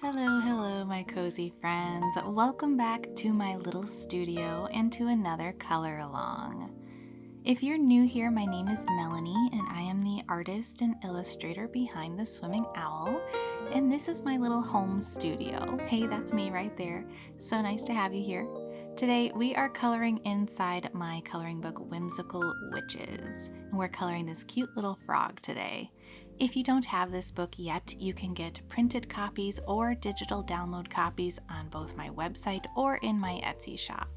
Hello, hello, my cozy friends. Welcome back to my little studio and to another color along. If you're new here, my name is Melanie and I am the artist and illustrator behind the Swimming Owl, and this is my little home studio. Hey, that's me right there. So nice to have you here. Today we are coloring inside my coloring book Whimsical Witches, and we're coloring this cute little frog today. If you don't have this book yet, you can get printed copies or digital download copies on both my website or in my Etsy shop.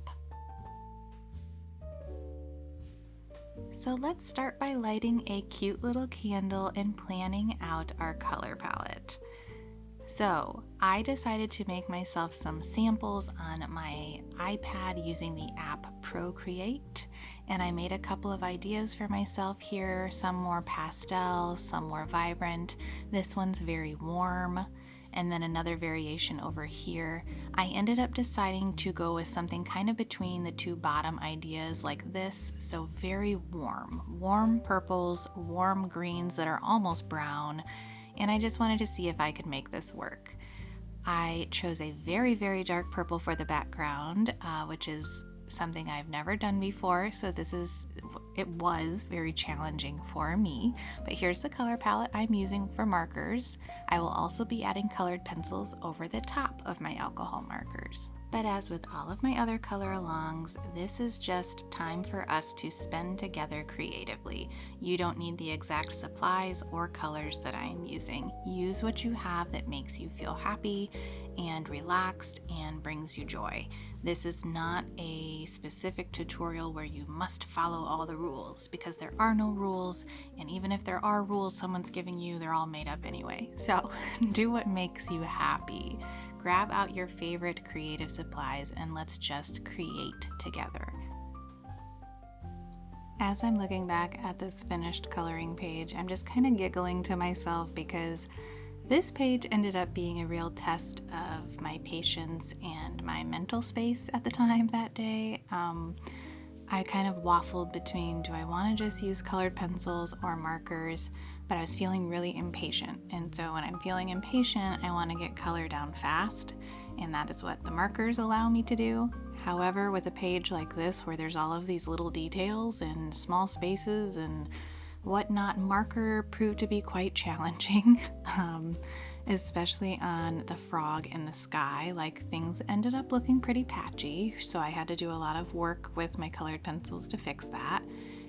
So let's start by lighting a cute little candle and planning out our color palette. So I decided to make myself some samples on my iPad using the app Procreate, and I made a couple of ideas for myself here, some more pastel, some more vibrant. This one's very warm, and then another variation over here. I ended up deciding to go with something kind of between the two bottom ideas like this, so very warm purples, warm greens that are almost brown, and I just wanted to see if I could make this work. I chose a very, very dark purple for the background, which is something I've never done before, so it was very challenging for me. But here's the color palette I'm using for markers. I will also be adding colored pencils over the top of my alcohol markers. But as with all of my other color alongs, this is just time for us to spend together creatively. You don't need the exact supplies or colors that I am using. Use what you have that makes you feel happy and relaxed and brings you joy. This is not a specific tutorial where you must follow all the rules, because there are no rules, and even if there are rules someone's giving you, they're all made up anyway. So do what makes you happy. Grab out your favorite creative supplies and let's just create together. As I'm looking back at this finished coloring page, I'm just kind of giggling to myself because this page ended up being a real test of my patience and my mental space at the time that day. I kind of waffled between, do I want to just use colored pencils or markers? But I was feeling really impatient. And so when I'm feeling impatient, I want to get color down fast. And that is what the markers allow me to do. However, with a page like this, where there's all of these little details and small spaces and whatnot, marker proved to be quite challenging. Especially on the frog in the sky. Like, things ended up looking pretty patchy, so I had to do a lot of work with my colored pencils to fix that.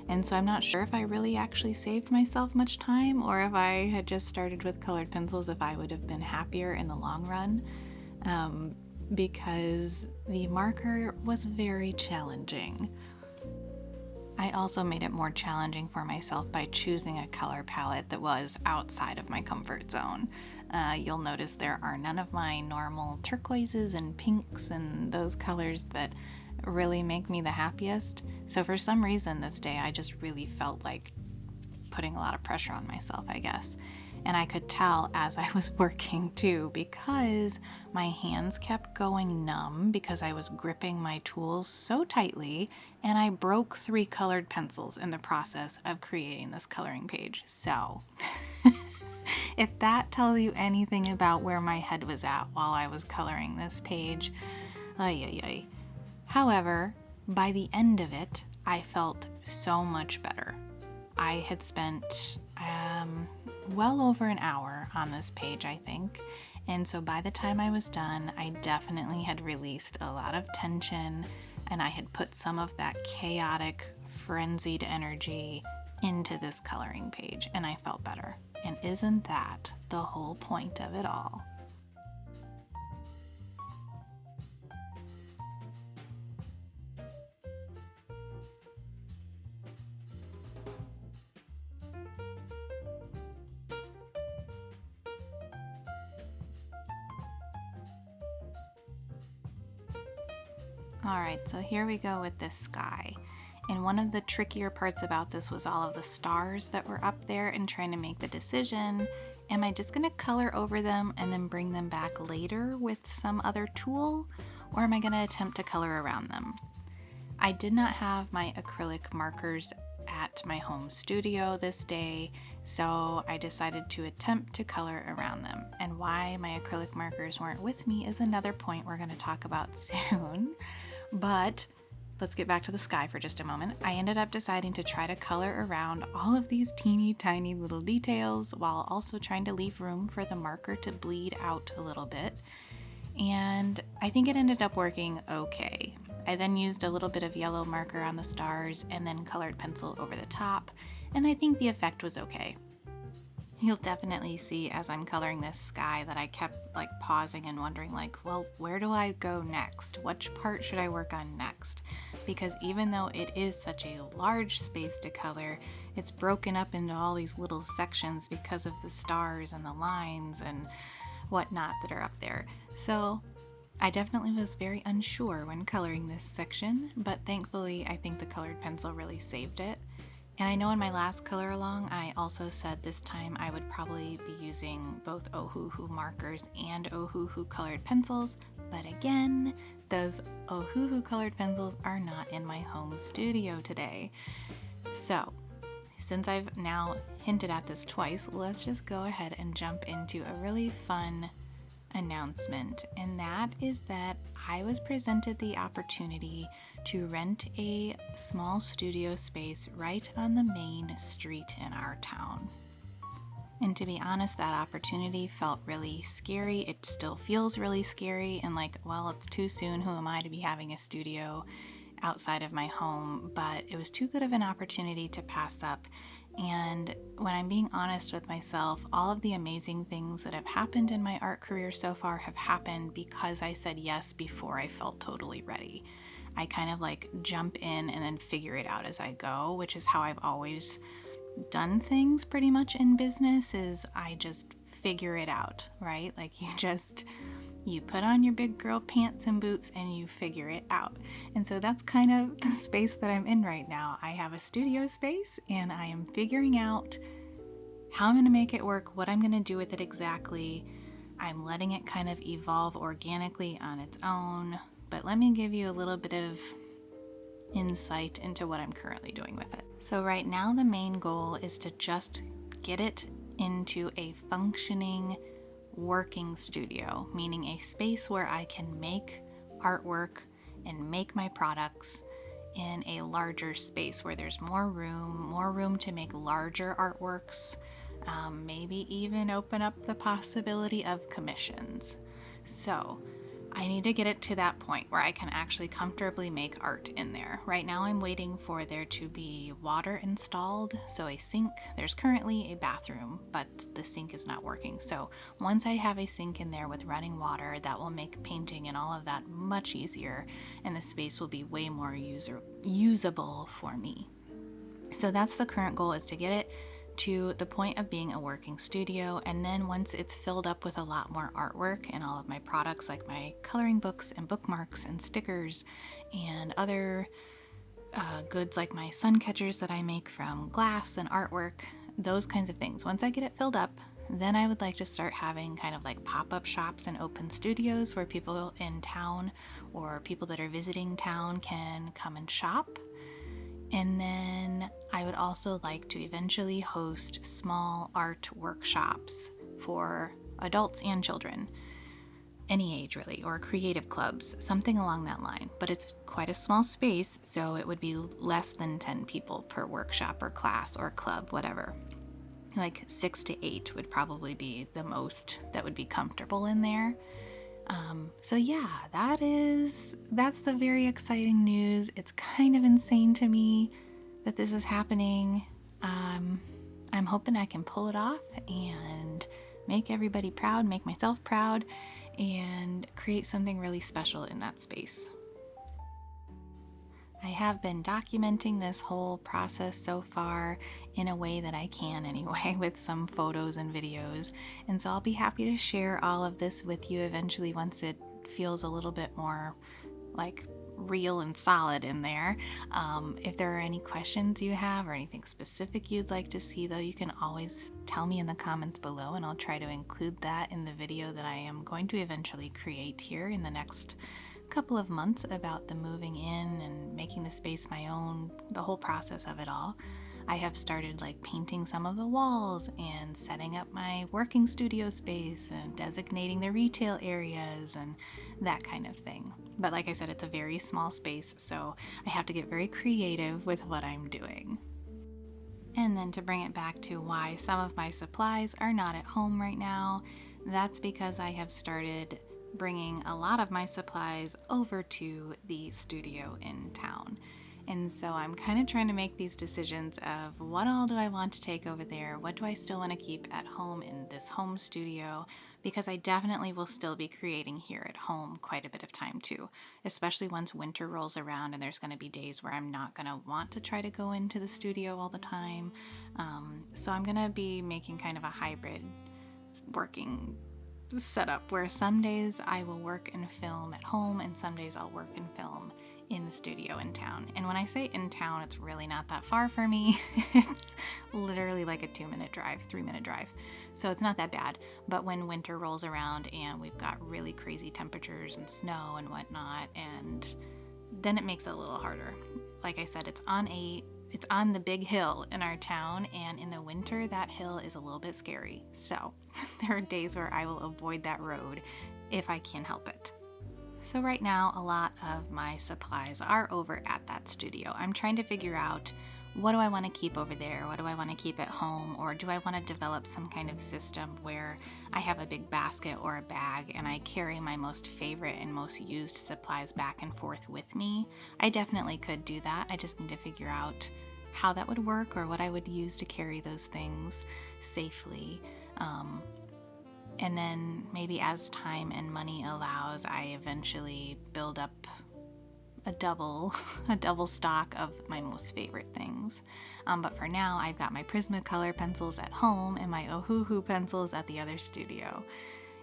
And so I'm not sure if I really actually saved myself much time, or if I had just started with colored pencils, if I would have been happier in the long run, because the marker was very challenging. I also made it more challenging for myself by choosing a color palette that was outside of my comfort zone. You'll notice there are none of my normal turquoises and pinks and those colors that really make me the happiest. So for some reason this day I just really felt like putting a lot of pressure on myself, I guess. And I could tell as I was working too, because my hands kept going numb because I was gripping my tools so tightly, and I broke 3 colored pencils in the process of creating this coloring page. So if that tells you anything about where my head was at while I was coloring this page, ay ay ay. However, by the end of it, I felt so much better. I had spent well over an hour on this page, I think. And so by the time I was done, I definitely had released a lot of tension, and I had put some of that chaotic, frenzied energy into this coloring page, and I felt better. And isn't that the whole point of it all? Alright, so here we go with this sky. And one of the trickier parts about this was all of the stars that were up there, and trying to make the decision, am I just going to color over them and then bring them back later with some other tool, or am I going to attempt to color around them? I did not have my acrylic markers at my home studio this day, So I decided to attempt to color around them. And why my acrylic markers weren't with me is another point we're going to talk about soon. But let's get back to the sky for just a moment. I ended up deciding to try to color around all of these teeny tiny little details while also trying to leave room for the marker to bleed out a little bit. And I think it ended up working okay. I then used a little bit of yellow marker on the stars and then colored pencil over the top, and I think the effect was okay. You'll definitely see as I'm coloring this sky that I kept pausing and wondering well, where do I go next? Which part should I work on next? Because even though it is such a large space to color, it's broken up into all these little sections because of the stars and the lines and whatnot that are up there. So I definitely was very unsure when coloring this section, but thankfully I think the colored pencil really saved it. And I know in my last color along, I also said this time I would probably be using both Ohuhu markers and Ohuhu colored pencils, but again, those Ohuhu colored pencils are not in my home studio today. So, since I've now hinted at this twice, let's just go ahead and jump into a really fun announcement, and that is that I was presented the opportunity to rent a small studio space right on the main street in our town. And to be honest, that opportunity felt really scary. It still feels really scary, and well, it's too soon. Who am I to be having a studio outside of my home? But it was too good of an opportunity to pass up. And when I'm being honest with myself, all of the amazing things that have happened in my art career so far have happened because I said yes before I felt totally ready. I kind of jump in and then figure it out as I go, which is how I've always done things pretty much in business, is I just figure it out, right? You put on your big girl pants and boots and you figure it out. And so that's kind of the space that I'm in right now. I have a studio space and I am figuring out how I'm going to make it work, what I'm going to do with it exactly. I'm letting it kind of evolve organically on its own. But let me give you a little bit of insight into what I'm currently doing with it. So right now the main goal is to just get it into a functioning working studio, meaning a space where I can make artwork and make my products in a larger space where there's more room to make larger artworks, maybe even open up the possibility of commissions. So I need to get it to that point where I can actually comfortably make art in there. Right now I'm waiting for there to be water installed, so a sink. There's currently a bathroom, but the sink is not working. So once I have a sink in there with running water, that will make painting and all of that much easier, and the space will be way more usable for me. So that's the current goal, is to get it to the point of being a working studio, and then once it's filled up with a lot more artwork and all of my products like my coloring books and bookmarks and stickers and other goods like my sun catchers that I make from glass and artwork, those kinds of things. Once I get it filled up, then I would like to start having kind of pop-up shops and open studios where people in town or people that are visiting town can come and shop. And then I would also like to eventually host small art workshops for adults and children, any age really, or creative clubs, something along that line. But it's quite a small space, so it would be less than 10 people per workshop or class or club, whatever. 6 to 8 would probably be the most that would be comfortable in there. So yeah, that's the very exciting news. It's kind of insane to me that this is happening. I'm hoping I can pull it off and make everybody proud, make myself proud, and create something really special in that space. I have been documenting this whole process so far in a way that I can anyway, with some photos and videos. And so I'll be happy to share all of this with you eventually once it feels a little bit more real and solid in there. If there are any questions you have or anything specific you'd like to see, though, you can always tell me in the comments below, and I'll try to include that in the video that I am going to eventually create here in the next couple of months about the moving in and making the space my own, the whole process of it all. I have started like painting some of the walls and setting up my working studio space and designating the retail areas and that kind of thing. But like I said, it's a very small space, so I have to get very creative with what I'm doing. And then to bring it back to why some of my supplies are not at home right now, that's because I have started bringing a lot of my supplies over to the studio in town. And so I'm kind of trying to make these decisions of what all do I want to take over there? What do I still want to keep at home in this home studio? Because I definitely will still be creating here at home quite a bit of time too, especially once winter rolls around and there's going to be days where I'm not going to want to try to go into the studio all the time. So I'm going to be making kind of a hybrid working setup where some days I will work and film at home and some days I'll work and film in the studio in town. And when I say in town, it's really not that far for me. It's literally like a 2-minute drive, 3-minute drive. So it's not that bad. But when winter rolls around and we've got really crazy temperatures and snow and whatnot, and then it makes it a little harder. Like I said, it's on the big hill in our town, and in the winter that hill is a little bit scary. So there are days where I will avoid that road if I can help it. So right now a lot of my supplies are over at that studio. I'm trying to figure out, what do I want to keep over there? What do I want to keep at home? Or do I want to develop some kind of system where I have a big basket or a bag and I carry my most favorite and most used supplies back and forth with me? I definitely could do that. I just need to figure out how that would work or what I would use to carry those things safely. And then maybe as time and money allows, I eventually build up a double stock of my most favorite things. But for now, I've got my Prismacolor pencils at home and my Ohuhu pencils at the other studio.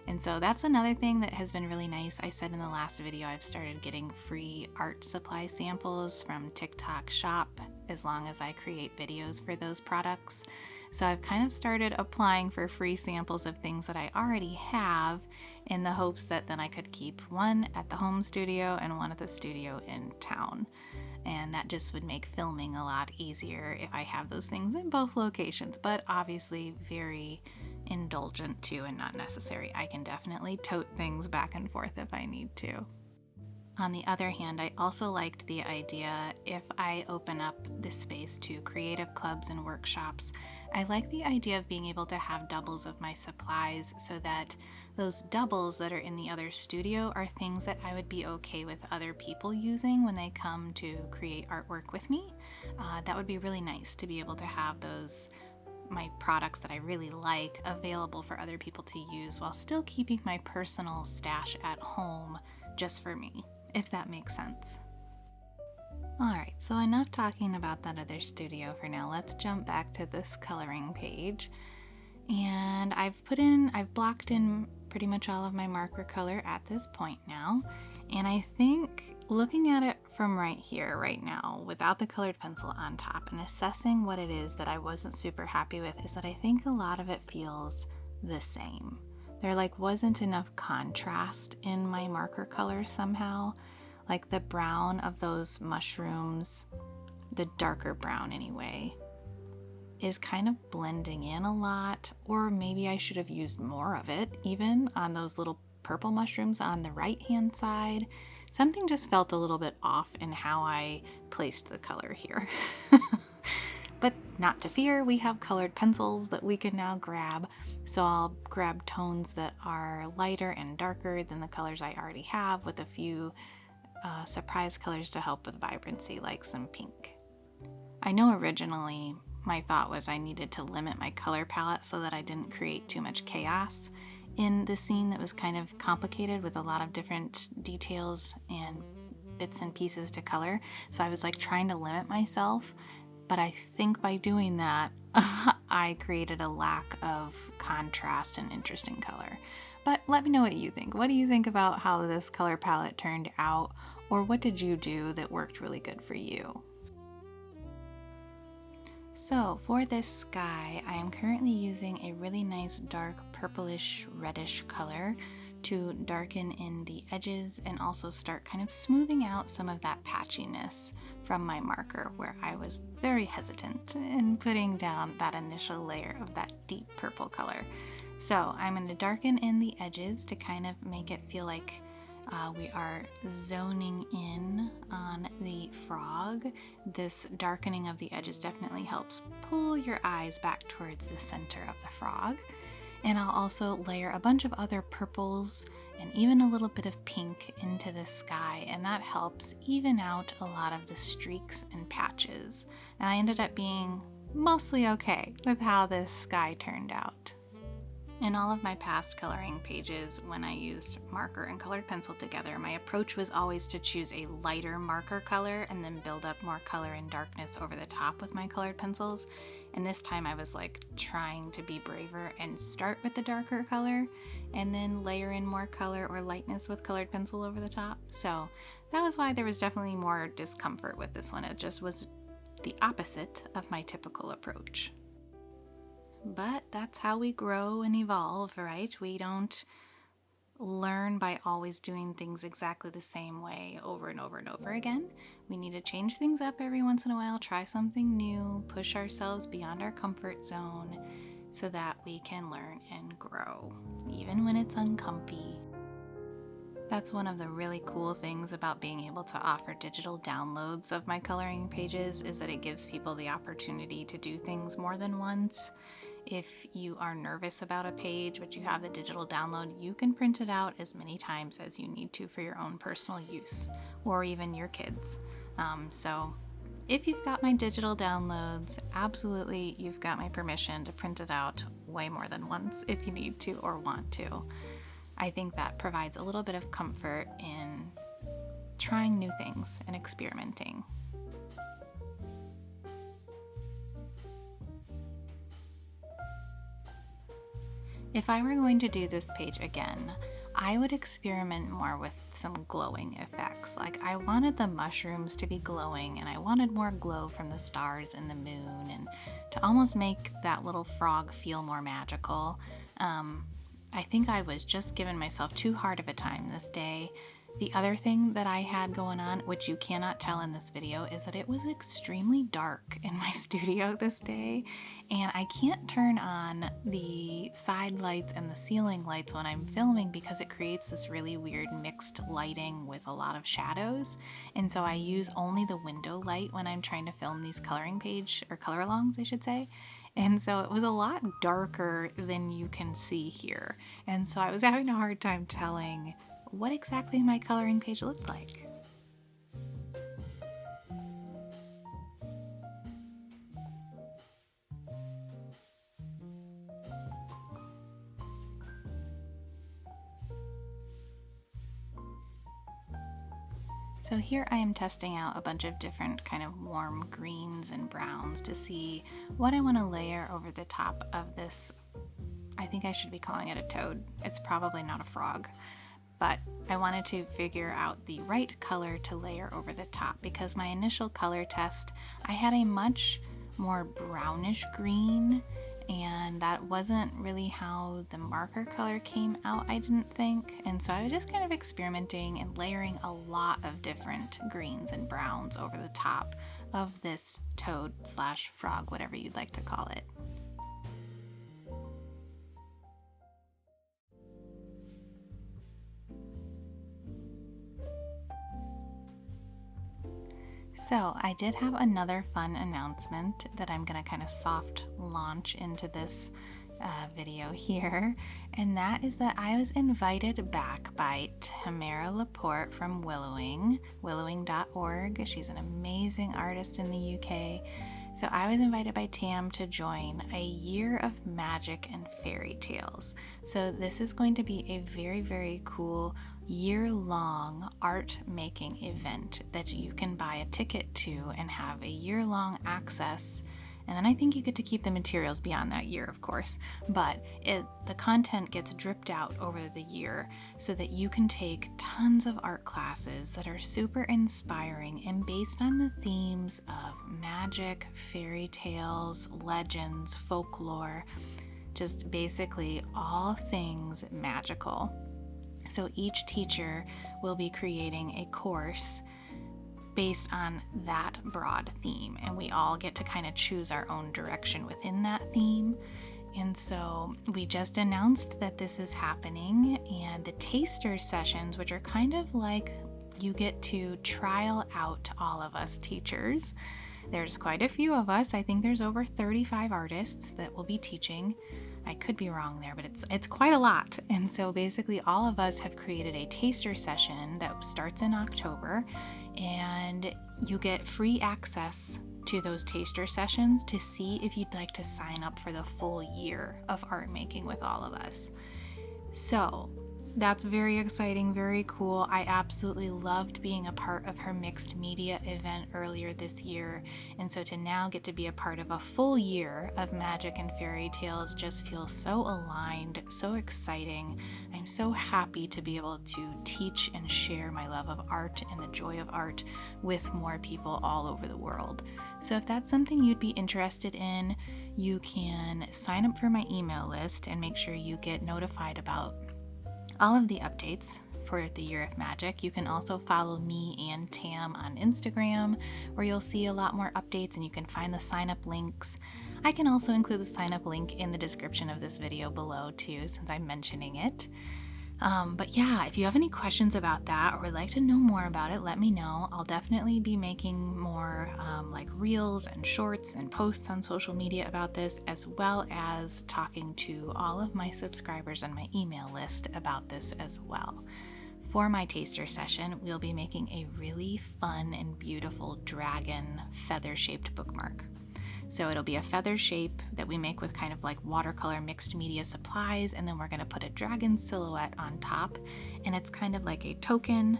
And so that's another thing that has been really nice. I said in the last video, I've started getting free art supply samples from TikTok Shop as long as I create videos for those products. So I've kind of started applying for free samples of things that I already have in the hopes that then I could keep one at the home studio and one at the studio in town. And that just would make filming a lot easier if I have those things in both locations, but obviously very indulgent too and not necessary. I can definitely tote things back and forth if I need to. On the other hand, I also liked the idea, if I open up this space to creative clubs and workshops, I like the idea of being able to have doubles of my supplies so that those doubles that are in the other studio are things that I would be okay with other people using when they come to create artwork with me. That would be really nice to be able to have my products that I really like available for other people to use while still keeping my personal stash at home just for me, if that makes sense. Alright, so enough talking about that other studio for now. Let's jump back to this coloring page. And I've blocked in pretty much all of my marker color at this point now. And I think looking at it from right here, right now, without the colored pencil on top and assessing what it is that I wasn't super happy with, is that I think a lot of it feels the same. There wasn't enough contrast in my marker color somehow. Like the brown of those mushrooms, the darker brown anyway, is kind of blending in a lot, or maybe I should have used more of it even on those little purple mushrooms on the right hand side. Something just felt a little bit off in how I placed the color here. But not to fear, we have colored pencils that we can now grab. So I'll grab tones that are lighter and darker than the colors I already have, with a few surprise colors to help with vibrancy, like some pink. I know originally my thought was I needed to limit my color palette so that I didn't create too much chaos in the scene that was kind of complicated with a lot of different details and bits and pieces to color. So I was trying to limit myself, but I think by doing that, I created a lack of contrast and interesting color. But let me know what you think. What do you think about how this color palette turned out, or what did you do that worked really good for you? So for this sky, I am currently using a really nice dark purplish reddish color to darken in the edges and also start kind of smoothing out some of that patchiness from my marker, where I was very hesitant in putting down that initial layer of that deep purple color. So I'm going to darken in the edges to kind of make it feel like we are zoning in on the frog. This darkening of the edges definitely helps pull your eyes back towards the center of the frog. And I'll also layer a bunch of other purples and even a little bit of pink into the sky, and that helps even out a lot of the streaks and patches. And I ended up being mostly okay with how this sky turned out. In all of my past coloring pages, when I used marker and colored pencil together, my approach was always to choose a lighter marker color and then build up more color and darkness over the top with my colored pencils. And this time I was like trying to be braver and start with the darker color and then layer in more color or lightness with colored pencil over the top. So that was why there was definitely more discomfort with this one. It just was the opposite of my typical approach. But that's how we grow and evolve, right? We don't learn by always doing things exactly the same way over and over and over again. We need to change things up every once in a while, try something new, push ourselves beyond our comfort zone so that we can learn and grow, even when it's uncomfy. That's one of the really cool things about being able to offer digital downloads of my coloring pages, is that it gives people the opportunity to do things more than once. If you are nervous about a page but you have the digital download, you can print it out as many times as you need to for your own personal use, or even your kids. So if you've got my digital downloads, absolutely you've got my permission to print it out way more than once if you need to or want to. I think that provides a little bit of comfort in trying new things and experimenting. If I were going to do this page again, I would experiment more with some glowing effects. Like, I wanted the mushrooms to be glowing, and I wanted more glow from the stars and the moon, and to almost make that little frog feel more magical. I think I was just giving myself too hard of a time this day. The other thing that I had going on, which you cannot tell in this video, is that it was extremely dark in my studio this day, and I can't turn on the side lights and the ceiling lights when I'm filming because it creates this really weird mixed lighting with a lot of shadows. And so I use only the window light when I'm trying to film these coloring page, or color alongs I should say. And so it was a lot darker than you can see here. And so I was having a hard time telling what exactly my coloring page looked like. So here I am testing out a bunch of different kind of warm greens and browns to see what I want to layer over the top of this. I think I should be calling it a toad. It's probably not a frog. But I wanted to figure out the right color to layer over the top, because my initial color test, I had a much more brownish green, and that wasn't really how the marker color came out, I didn't think. And so I was just kind of experimenting and layering a lot of different greens and browns over the top of this toad / frog, whatever you'd like to call it. So I did have another fun announcement that I'm going to kind of soft launch into this video here, and that is that I was invited back by Tamara Laporte from willowing.org. She's an amazing artist in the UK. So I was invited by Tam to join a year of magic and fairy tales. So this is going to be a very, very cool year-long art making event that you can buy a ticket to and have a year-long access. And then I think you get to keep the materials beyond that year, of course, but the content gets dripped out over the year so that you can take tons of art classes that are super inspiring and based on the themes of magic, fairy tales, legends, folklore, just basically all things magical. So each teacher will be creating a course based on that broad theme, and we all get to kind of choose our own direction within that theme. And so we just announced that this is happening, and the taster sessions, which are kind of like you get to trial out all of us teachers. There's quite a few of us. I think there's over 35 artists that will be teaching. I could be wrong there, but it's quite a lot. And so basically all of us have created a taster session that starts in October, and you get free access to those taster sessions to see if you'd like to sign up for the full year of art making with all of us. So that's very exciting, very cool. I absolutely loved being a part of her mixed media event earlier this year, and so to now get to be a part of a full year of magic and fairy tales just feels so aligned, so exciting. I'm so happy to be able to teach and share my love of art and the joy of art with more people all over the world. So if that's something you'd be interested in, you can sign up for my email list and make sure you get notified about all of the updates for the Year of Magic. You can also follow me and Tam on Instagram, where you'll see a lot more updates and you can find the sign up links. I can also include the sign up link in the description of this video below too, since I'm mentioning it. But yeah, if you have any questions about that or would like to know more about it, let me know. I'll definitely be making more like reels and shorts and posts on social media about this, as well as talking to all of my subscribers on my email list about this as well. For my taster session, we'll be making a really fun and beautiful dragon feather-shaped bookmark. So it'll be a feather shape that we make with kind of like watercolor mixed media supplies, and then we're going to put a dragon silhouette on top, and it's kind of like a token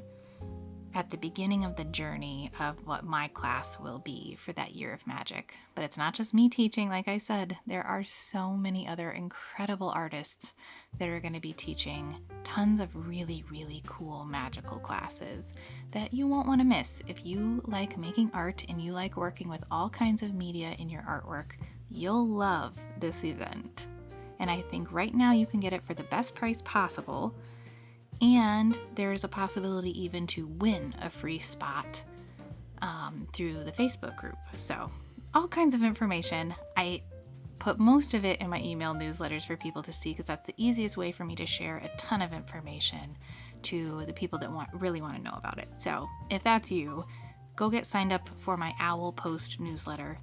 at the beginning of the journey of what my class will be for that Year of Magic. But it's not just me teaching, like I said, there are so many other incredible artists that are going to be teaching tons of really, really cool magical classes that you won't want to miss. If you like making art and you like working with all kinds of media in your artwork, you'll love this event. And I think right now you can get it for the best price possible. And there's a possibility even to win a free spot through the Facebook group. So all kinds of information. I put most of it in my email newsletters for people to see, because that's the easiest way for me to share a ton of information to the people that really want to know about it. So if that's you, go get signed up for my Owl Post newsletter,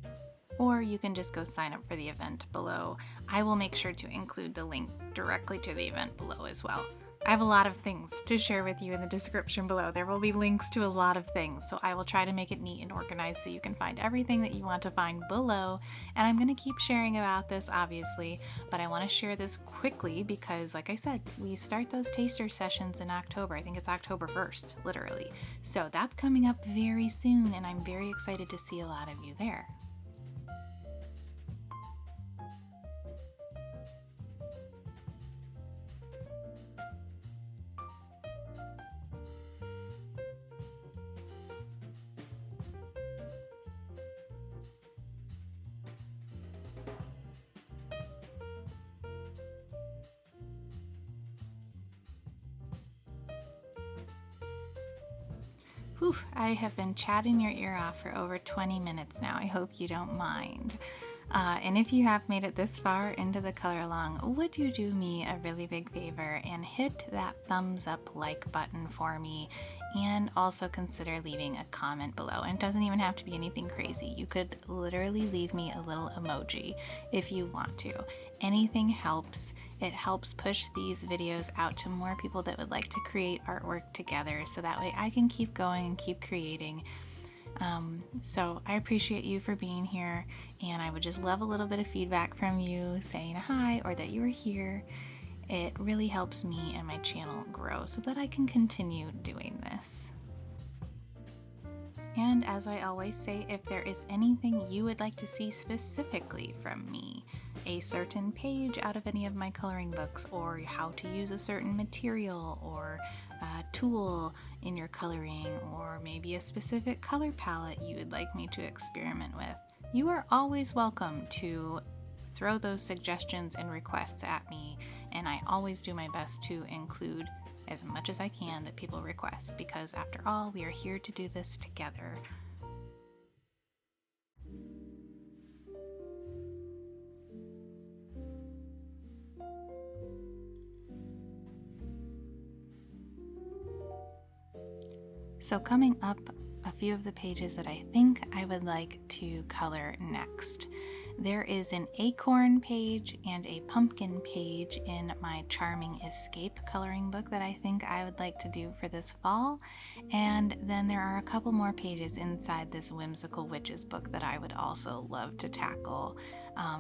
or you can just go sign up for the event below. I will make sure to include the link directly to the event below as well. I have a lot of things to share with you in the description below. There will be links to a lot of things, so I will try to make it neat and organized so you can find everything that you want to find below. And I'm going to keep sharing about this, obviously, but I want to share this quickly because, like I said, we start those taster sessions in October. I think it's October 1st, literally. So that's coming up very soon, and I'm very excited to see a lot of you there. Whew, I have been chatting your ear off for over 20 minutes now. I hope you don't mind. And if you have made it this far into the color along, would you do me a really big favor and hit that thumbs up like button for me, and also consider leaving a comment below. And it doesn't even have to be anything crazy. You could literally leave me a little emoji if you want to. Anything helps. It helps push these videos out to more people that would like to create artwork together, so that way I can keep going and keep creating. So I appreciate you for being here, and I would just love a little bit of feedback from you, saying hi or that you were here. It really helps me and my channel grow so that I can continue doing this. And as I always say, if there is anything you would like to see specifically from me, a certain page out of any of my coloring books, or how to use a certain material or tool in your coloring, or maybe a specific color palette you would like me to experiment with, you are always welcome to throw those suggestions and requests at me, and I always do my best to include as much as I can that people request, because after all, we are here to do this together. So coming up, a few of the pages that I think I would like to color next. There is an acorn page and a pumpkin page in my Charming Escape coloring book that I think I would like to do for this fall. And then there are a couple more pages inside this Whimsical Witches book that I would also love to tackle.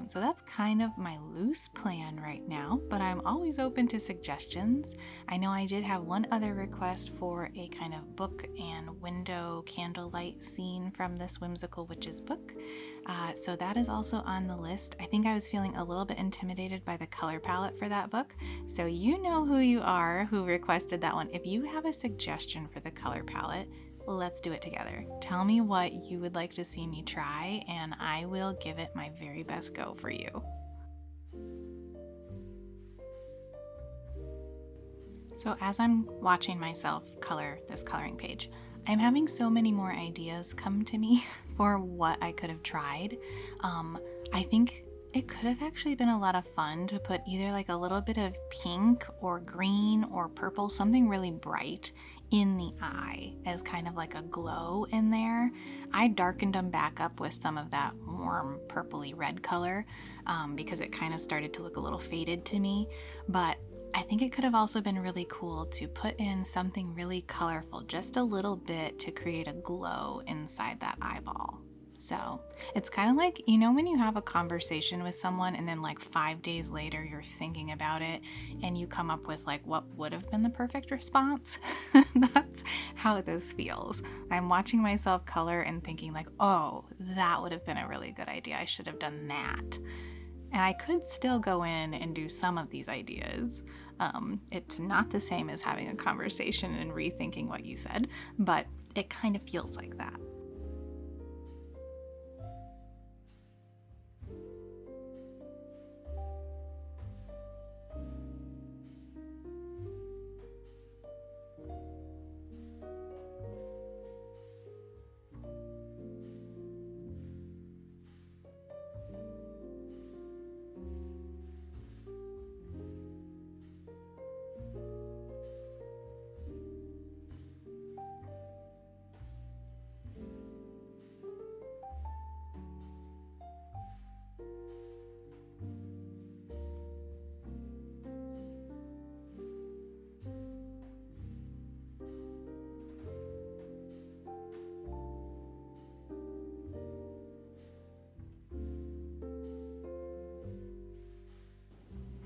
So that's kind of my loose plan right now, but I'm always open to suggestions. I know I did have one other request for a kind of book and window candlelight scene from this Whimsical Witches book. So that is also on the list. I think I was feeling a little bit intimidated by the color palette for that book. So you know who you are who requested that one. If you have a suggestion for the color palette, let's do it together. Tell me what you would like to see me try, and I will give it my very best go for you. So as I'm watching myself color this coloring page, I'm having so many more ideas come to me for what I could have tried. I think it could have actually been a lot of fun to put either like a little bit of pink or green or purple, something really bright in the eye as kind of like a glow in there. I darkened them back up with some of that warm purpley red color because it kind of started to look a little faded to me. But I think it could have also been really cool to put in something really colorful, just a little bit, to create a glow inside that eyeball. So it's kind of like, you know, when you have a conversation with someone and then like 5 days later you're thinking about it and you come up with like what would have been the perfect response. That's how this feels. I'm watching myself color and thinking like, oh, that would have been a really good idea. I should have done that. And I could still go in and do some of these ideas. It's not the same as having a conversation and rethinking what you said, but it kind of feels like that.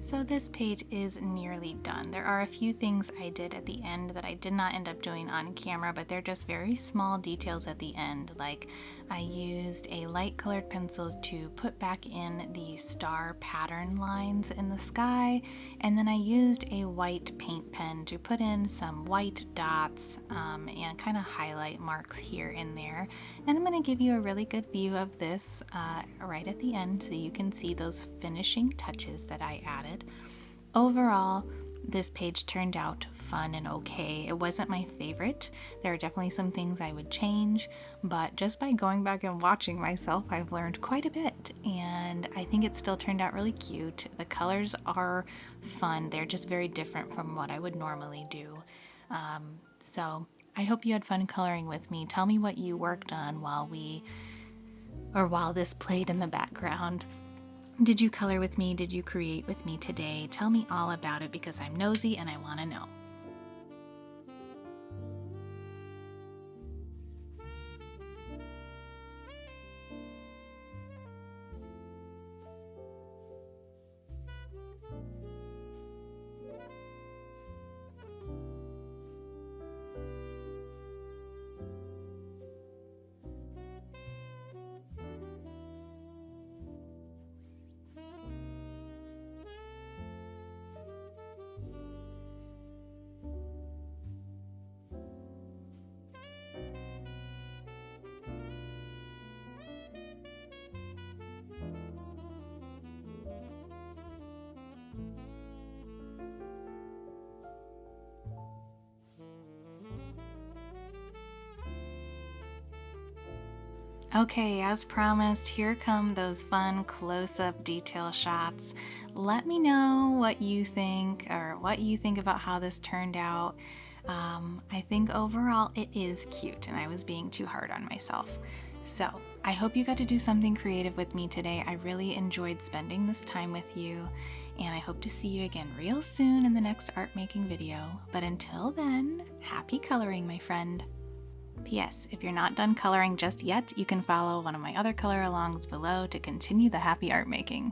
So this page is nearly done. There are a few things I did at the end that I did not end up doing on camera, but they're just very small details at the end. Like I used a light colored pencil to put back in the star pattern lines in the sky, and then I used a white paint pen to put in some white dots and kind of highlight marks here and there. And I'm going to give you a really good view of this right at the end so you can see those finishing touches that I added. Overall, this page turned out fun and okay. It wasn't my favorite. There are definitely some things I would change, but just by going back and watching myself, I've learned quite a bit, and I think it still turned out really cute. The colors are fun. They're just very different from what I would normally do. So I hope you had fun coloring with me. Tell me what you worked on while this played in the background. Did you color with me? Did you create with me today? Tell me all about it because I'm nosy and I want to know. Okay, as promised, here come those fun close-up detail shots. Let me know what you think about how this turned out. I think overall it is cute and I was being too hard on myself. So I hope you got to do something creative with me today. I really enjoyed spending this time with you, and I hope to see you again real soon in the next art making video. But until then, happy coloring, my friend. P.S. If you're not done coloring just yet, you can follow one of my other color alongs below to continue the happy art making.